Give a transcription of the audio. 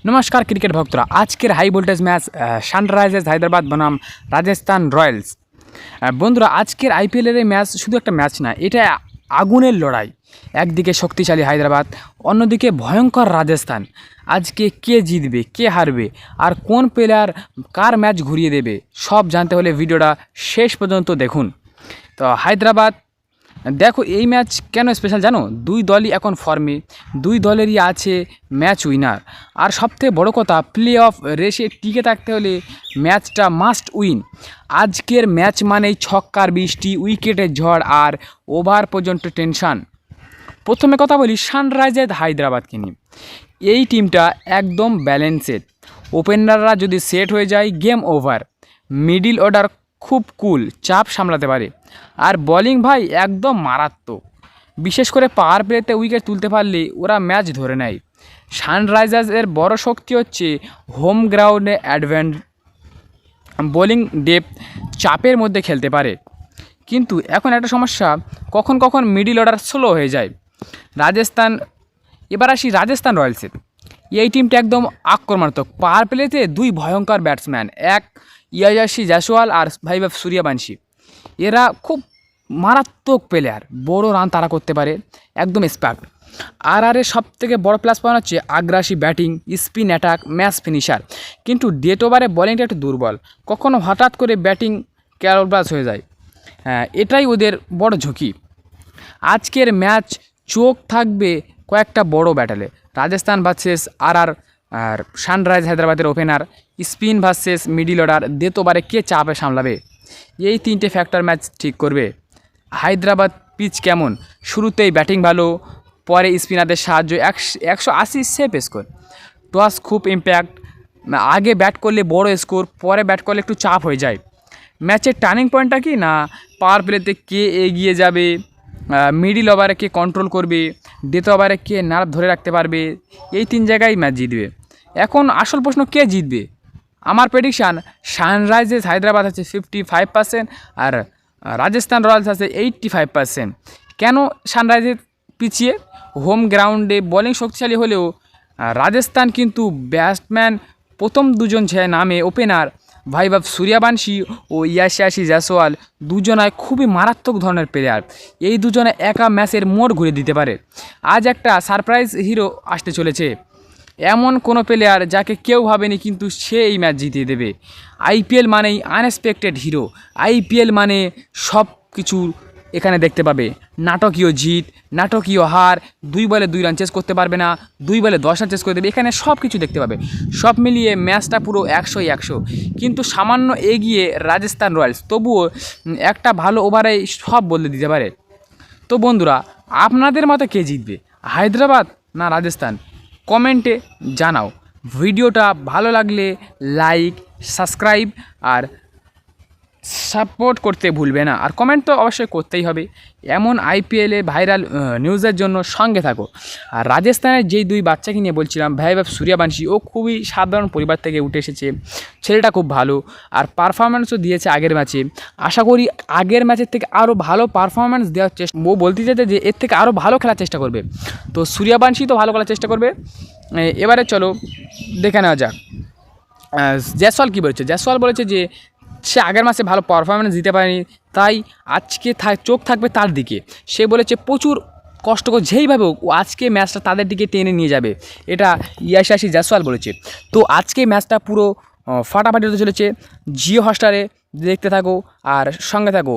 नमस्कार क्रिकेट भक्तरा आजकेर high voltage match सानराइजार्स Hyderabad बनाम राजस्थान रय्याल्स। बंधुरा आजकेर आईपीएल मैच शुधु एक मैच ना, एटा आगुनेर लड़ाई। एकदिके शक्तिशाली हैदराबाद, अन्यदिके भयंकर राजस्थान। आज के जितबे के हारबे और कोन प्लेयार कार मैच घुरिए देबे सब जानते होले भिडियोटा शेष पर्यन्त देखुन। तो हैदराबाद देखो এই ম্যাচ কেন স্পেশাল জানো, দুই দলই এখন ফর্মে, দুই দলেরই আছে ম্যাচ উইনার। আর সবথেকে বড় কথা, প্লে অফ রেসে টিকে থাকতে হলে ম্যাচটা মাস্ট উইন। আজকের ম্যাচ মানেই ছক্কার বৃষ্টি, উইকেটের ঝড় আর ওভার পর্যন্ত টেনশন। প্রথমে কথা বলি সানরাইজার্স হায়দ্রাবাদকে নিয়ে। এই টিমটা একদম ব্যালেন্সেড। ওপেনাররা যদি সেট হয়ে যায় গেম ওভার। মিডল অর্ডার খুব কুল, চাপ সামলাতে পারে। আর বোলিং ভাই একদম মারাত্মক, বিশেষ করে পাওয়ার প্লেতে উইকেট তুলতে পারলে ওরা ম্যাচ ধরে নেয়। সানরাইজার্সের বড় শক্তি হচ্ছে হোম গ্রাউন্ডে বোলিং ডেপথ, চাপের মধ্যে খেলতে পারে। কিন্তু এখন একটা সমস্যা, কখন কখন মিডল অর্ডার স্লো হয়ে যায়। এবার আসি রাজস্থান রয়্যালসের। এই টিমটা একদম আক্রমণাত্মক। পাওয়ার প্লেতে দুই ভয়ঙ্কর ব্যাটসম্যান, এক ইয়াশাসি জাসওয়াল আর ভাইবাব সূর্যবংশী। এরা খুব মারাত্মক প্লেয়ার, বড় রান তারা করতে পারে, একদম স্পার্ট। আর সব থেকে বড় প্লাস পয়েন্ট হচ্ছে আগ্রাসী batting, spin attack, match finisher. কিন্তু ডেট ওভারে বোলিংটা একটু দুর্বল, কখনো হঠাৎ করে ব্যাটিং ক্যারোবাস হয়ে যায়। এটাই ওদের বড় ঝুঁকি। আজকের ম্যাচ চোখ থাকবে কয়েকটা বড় ব্যাটেলে। রাজস্থান ভার্সেস আর সানরাইজ হায়দ্রাবাদের opener, spin versus middle order, death ওভারে কে চাপে সামলাবে, এই তিনটে ফ্যাক্টর ম্যাচ ঠিক করবে। হায়দ্রাবাদ পিচ কেমন, শুরুতেই ব্যাটিং ভালো, পরে স্পিনারদের সাহায্য 180 সেফ স্কোর। টস খুব ইম্প্যাক্ট, আগে ব্যাট করলে বড় স্কোর, পরে ব্যাট করলে একটু চাপ হয়ে যায়। ম্যাচের টার্নিং পয়েন্টটা কি না, পাওয়ার প্লেতে কে এগিয়ে যাবে, মিডল ওভারে কে কন্ট্রোল করবে, ডেথ ওভারে কে নার্ভ ধরে রাখতে পারবে, এই তিন জায়গায় ম্যাচ জিতবে। এখন আসল প্রশ্ন, কে জিতবে? আমার প্রেডিকশান সানরাইজার্স হায়দ্রাবাদ আছে 55% আর রাজস্থান রয়্যালস আছে 85%। কেন সানরাইজার্স পিছিয়ে? হোম গ্রাউন্ডে বোলিং শক্তিশালী হলেও রাজস্থান কিন্তু ব্যাটসম্যান প্রথম দুজন যে নামে ওপেনার ভাইবাব সূর্যবংশী ও ইয়াশাসি জাসওয়াল, দুজনায় খুবই মারাত্মক ধরনের প্লেয়ার। এই দুজনে একা ম্যাচের মোড় ঘুরে দিতে পারে। আজ একটা সারপ্রাইজ হিরো আসতে চলেছে, এমন কোনো প্লেয়ার যাকে কেউ ভাবেনি কিন্তু সে এই ম্যাচ জিতিয়ে দেবে। আইপিএল মানেই আনএক্সপেক্টেড হিরো, আইপিএল মানে সব কিছু এখানে দেখতে পাবে। নাটকীয় জিত, নাটকীয় হার, 2 বলে 2 রান চেস করতে পারবে না, 2 বলে 10 রান চেস করে দেবে, এখানে সব কিছু দেখতে পাবে। সব মিলিয়ে ম্যাচটা পুরো 100-100। কিন্তু সামান্য এগিয়ে রাজস্থান রয়্যালস, তবুও একটা ভালো ওভারে সব বদলে দিতে পারে। তো বন্ধুরা, আপনাদের মতে কে জিতবে, হায়দ্রাবাদ না রাজস্থান? কমেন্টে জানাও। ভিডিওটা ভালো লাগলে লাইক, সাবস্ক্রাইব আর সাপোর্ট করতে ভুলবে না। আর কমেন্ট তো অবশ্যই করতেই হবে। এমন আইপিএলে ভাইরাল নিউজের জন্য সঙ্গে থাকো। আর রাজস্থানের যেই 2 বাচ্চাকে নিয়ে বলছিলাম, ভাইবাব সূর্যবংশী, ও খুবই সাধারণ পরিবার থেকে উঠে এসেছে, ছেলেটা খুব ভালো আর পারফরমেন্সও দিয়েছে আগের ম্যাচে। আশা করি আগের ম্যাচের থেকে আরও ভালো পারফরমেন্স দেওয়ার চেষ্টা, ও বলতে চাইছে যে এর থেকে আরও ভালো খেলার চেষ্টা করবে। তো সূর্যবংশী তো ভালো খেলার চেষ্টা করবে। এবারে চলো দেখে নেওয়া যাক জয়সওয়াল কী বলেছে। জয়সওয়াল বলেছে যে সে আগের মাসে ভালো পারফরমেন্স দিতে পারেনি, তাই আজকে চোখ থাকবে তার দিকে। সে বলেছে প্রচুর কষ্ট করে যেইভাবে ও আজকে ম্যাচটা তাদের দিকে টেনে নিয়ে যাবে, এটা ইয়াশাসি জাসওয়াল বলেছে। তো আজকে ম্যাচটা পুরো ফাটাফাটি হতে চলেছে। জিও হটস্টারে দেখতে থাকো আর সঙ্গে থাকো।